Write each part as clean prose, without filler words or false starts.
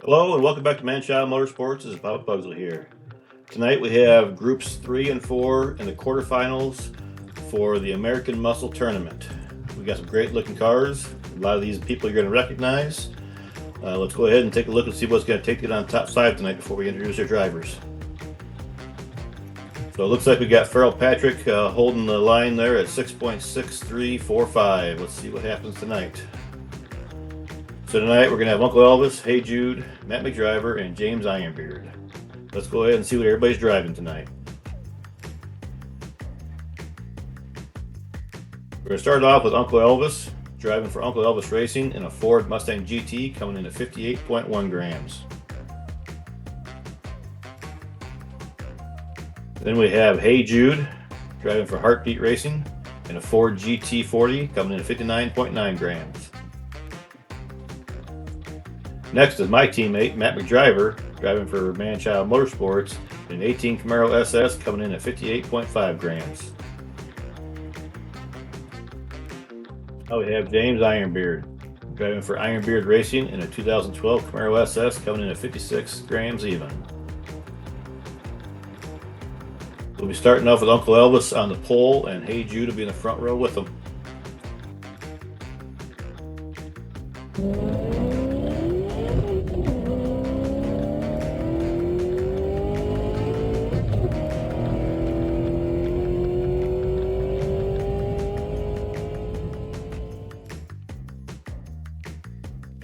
Hello and welcome back to Manchild Motorsports. This is Bob Pugsley here. Tonight we have groups 3 and 4 in the quarterfinals for the American Muscle Tournament. We got some great looking cars. A lot of these people you're going to recognize. Let's go ahead and take a look and see what's going to take it on top 5 tonight before we introduce our drivers. So it looks like we got Farrell Patrick holding the line there at 6.6345. Let's see what happens tonight. So tonight we're going to have Uncle Elvis, Hey Jude, Matt McDriver, and James Ironbeard. Let's go ahead and see what everybody's driving tonight. We're going to start off with Uncle Elvis, driving for Uncle Elvis Racing in a Ford Mustang GT coming in at 58.1 grams. Then we have Hey Jude, driving for Heartbeat Racing in a Ford GT40 coming in at 59.9 grams. Next is my teammate, Matt McDriver, driving for Manchild Motorsports in an 18 Camaro SS coming in at 58.5 grams. Now we have James Ironbeard, driving for Ironbeard Racing in a 2012 Camaro SS coming in at 56 grams even. We'll be starting off with Uncle Elvis on the pole and Hey Jude will be in the front row with him.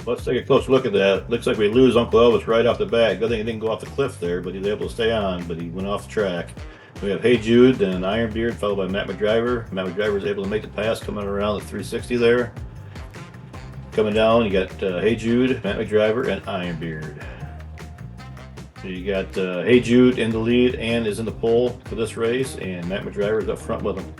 Let's take a closer look at that. Looks like we lose Uncle Elvis right off the bat. Good thing he didn't go off the cliff there, but he was able to stay on, but he went off the track. We have Hey Jude, then Ironbeard, followed by Matt McDriver. Matt McDriver was able to make the pass coming around the 360 there. Coming down, you got Hey Jude, Matt McDriver, and Ironbeard. So you got Hey Jude in the lead and is in the pole for this race, and Matt McDriver is up front with him.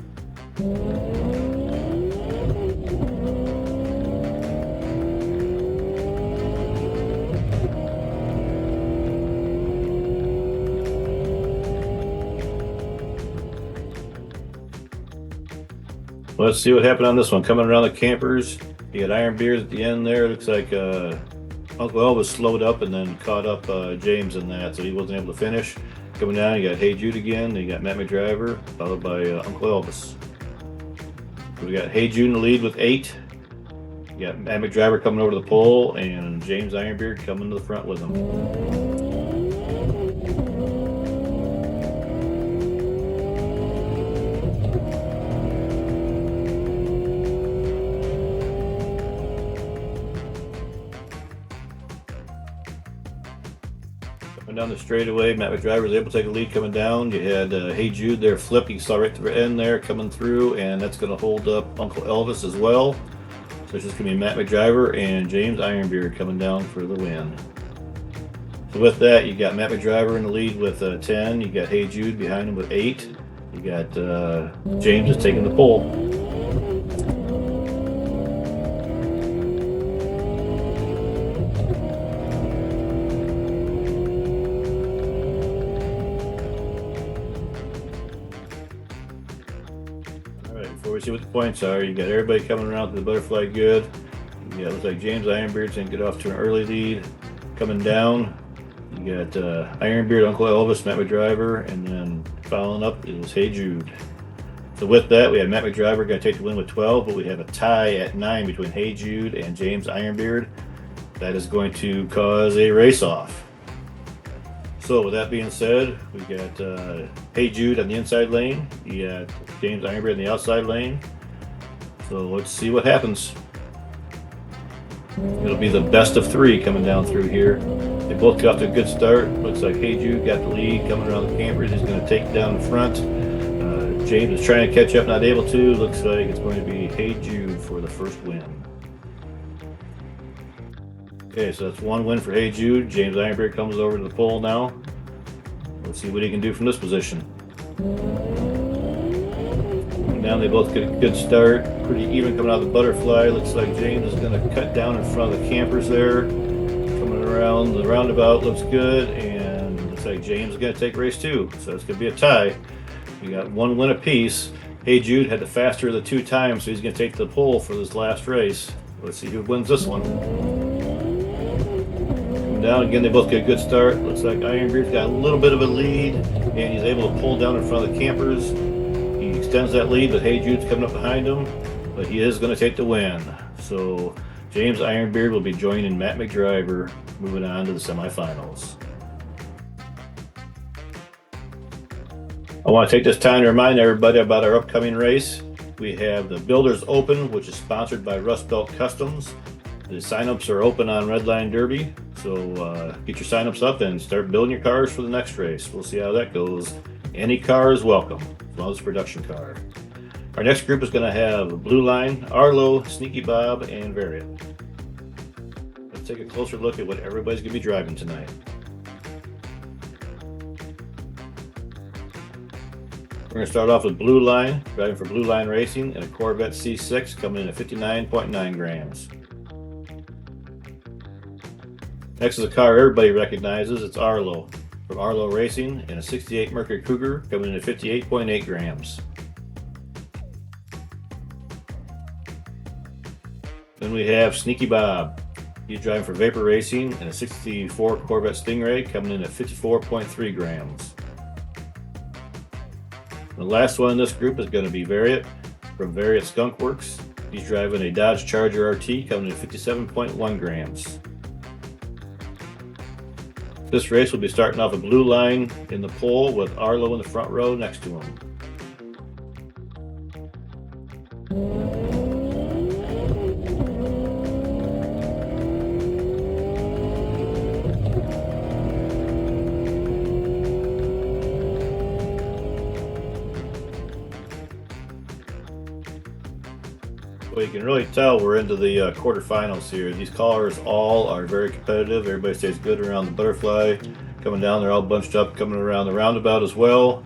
Let's see what happened on this one. Coming around the campers, you got Ironbeard at the end there. Looks like Uncle Elvis slowed up and then caught up James in that, so he wasn't able to finish. Coming down, you got Hey Jude again. Then you got Matt McDriver, followed by Uncle Elvis. We got Hey Jude in the lead with 8. You got Matt McDriver coming over to the pole, and James Ironbeard coming to the front with him. Down the straightaway, Matt McDriver was able to take a lead coming down. You had Hey Jude there flip. You saw right to the end there coming through, and that's going to hold up Uncle Elvis as well. So it's just going to be Matt McDriver and James Ironbeard coming down for the win. So with that, you got Matt McDriver in the lead with 10. You got Hey Jude behind him with 8. You got James is taking the pole. Before we see what the points are, you got everybody coming around to the butterfly good. Yeah, it looks like James Ironbeard's going to get off to an early lead. Coming down, you got Ironbeard, Uncle Elvis, Matt McDriver, and then following up it was Hey Jude. So with that, we have Matt McDriver going to take the win with 12, but we have a tie at 9 between Hey Jude and James Ironbeard. That is going to cause a race-off. So with that being said, we got Hey Jude on the inside lane. You got James Ironbeard in the outside lane. So let's see what happens. It'll be the best of 3 coming down through here. They both got off to a good start. Looks like Hey Jude got the lead coming around the campers. He's going to take down the front. James is trying to catch up, not able to. Looks like it's going to be Hey Jude for the first win. Okay, so that's one win for Hey Jude. James Ironbeard comes over to the pole now. Let's see what he can do from this position. Now they both get a good start. Pretty even coming out of the butterfly. Looks like James is going to cut down in front of the campers there. Coming around the roundabout looks good. And looks like James is going to take race 2. So it's going to be a tie. We got one win apiece. Hey Jude had the faster of the 2 times, so he's going to take the pole for this last race. Let's see who wins this one. Coming down again, they both get a good start. Looks like Ironbeard's got a little bit of a lead, and he's able to pull down in front of the campers. He extends that lead, but Hey Jude's coming up behind him, but he is going to take the win. So James Ironbeard will be joining Matt McDriver, moving on to the semifinals. I want to take this time to remind everybody about our upcoming race. We have the Builders Open, which is sponsored by Rust Belt Customs. The signups are open on Redline Derby, so get your signups up and start building your cars for the next race. We'll see how that goes. Any car is welcome, as long as it's a production car. Our next group is going to have Blue Line, Arlo, Sneaky Bob, and Variant. Let's take a closer look at what everybody's going to be driving tonight. We're going to start off with Blue Line, driving for Blue Line Racing in a Corvette C6 coming in at 59.9 grams. Next is a car everybody recognizes. It's Arlo from Arlo Racing in a 68 Mercury Cougar coming in at 58.8 grams. Then we have Sneaky Bob. He's driving for Vapor Racing in a 64 Corvette Stingray coming in at 54.3 grams. The last one in this group is going to be Variant from Variant Skunk Works. He's driving a Dodge Charger RT coming in at 57.1 grams. This race will be starting off a Blue Line in the pole with Arlo in the front row next to him. Well, you can really tell we're into the quarterfinals here. These cars all are very competitive. Everybody stays good around the butterfly. Coming down, they're all bunched up, coming around the roundabout as well.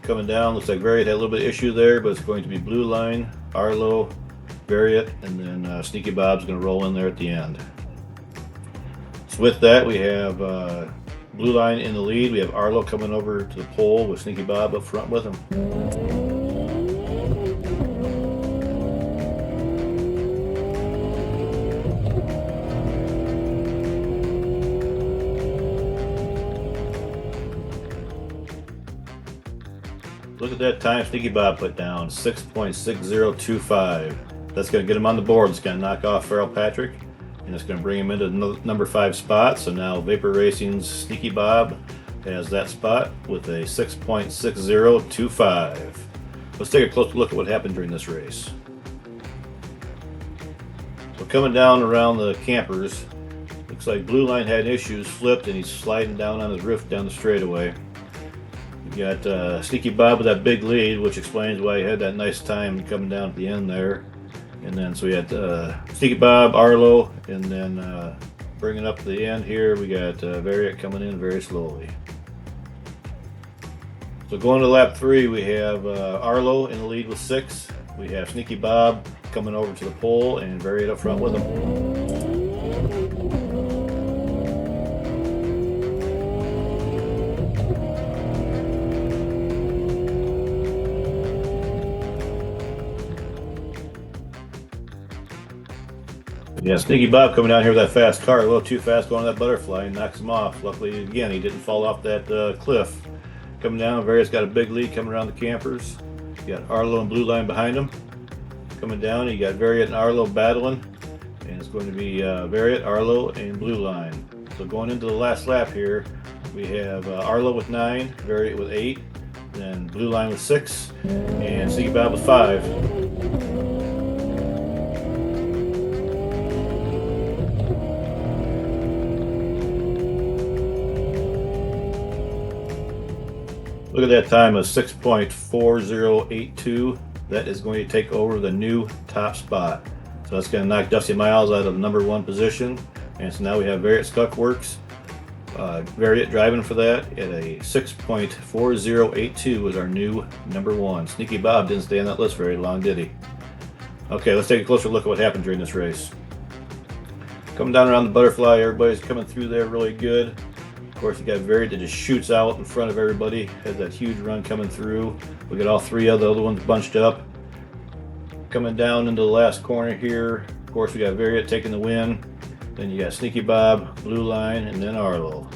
Coming down, looks like Variant had a little bit of issue there, but it's going to be Blue Line, Arlo, Variant, and then Sneaky Bob's going to roll in there at the end. So with that, we have Blue Line in the lead. We have Arlo coming over to the pole with Sneaky Bob up front with him. Look at that time Sneaky Bob put down, 6.6025. That's going to get him on the board. It's going to knock off Farrell Patrick, and it's going to bring him into the number 5 spot. So now Vapor Racing's Sneaky Bob has that spot with a 6.6025. Let's take a closer look at what happened during this race. So coming down around the campers, looks like Blue Line had issues, flipped, and he's sliding down on his roof down the straightaway. You got Sneaky Bob with that big lead, which explains why he had that nice time coming down at the end there. And then so we had Sneaky Bob, Arlo, and then bringing up to the end here, we got Variant coming in very slowly. So going to lap 3, we have Arlo in the lead with 6. We have Sneaky Bob coming over to the pole and Variant up front with him. Yeah, Sneaky Bob coming down here with that fast car, a little too fast going on that butterfly, and knocks him off. Luckily, again, he didn't fall off that cliff. Coming down, Variant's got a big lead coming around the campers. You got Arlo and Blue Line behind him. Coming down, you got Variant and Arlo battling, and it's going to be Variant, Arlo, and Blue Line. So going into the last lap here, we have Arlo with 9, Variant with 8, then Blue Line with 6, and Sneaky Bob with 5. Look at that time of 6.4082. That is going to take over the new top spot. So that's going to knock Dusty Miles out of the number 1 position. And so now we have Variant Skunk Works. Variant driving for that at a 6.4082 is our new number 1. Sneaky Bob didn't stay on that list very long, did he? Okay, let's take a closer look at what happened during this race. Coming down around the butterfly, everybody's coming through there really good. Of course, you got Variant that just shoots out in front of everybody, has that huge run coming through. We got all 3 of the other ones bunched up. Coming down into the last corner here, of course, we got Variant taking the win. Then you got Sneaky Bob, Blue Line, and then Arlo.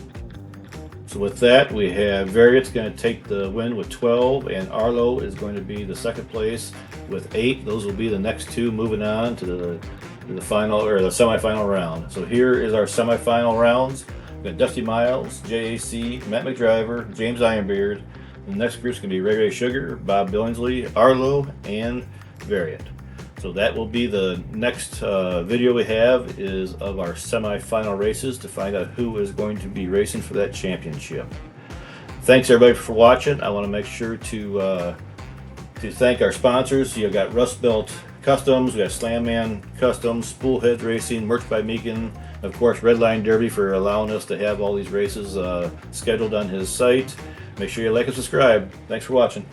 So with that, we have Variant's going to take the win with 12, and Arlo is going to be the second place with 8. Those will be the next two moving on to the final or the semifinal round. So here is our semifinal rounds. We've got Dusty Miles, JAC, Matt McDriver, James Ironbeard. The next group's going to be Ray Ray Sugar, Bob Billingsley, Arlo, and Variant. So that will be the next video we have is of our semifinal races to find out who is going to be racing for that championship. Thanks everybody for watching. I want to make sure to thank our sponsors. You've got Rust Belt Customs, we got Slam Man Customs, Spoolhead Racing, Merch by Meekin, of course Redline Derby for allowing us to have all these races scheduled on his site. Make sure you like and subscribe. Thanks for watching.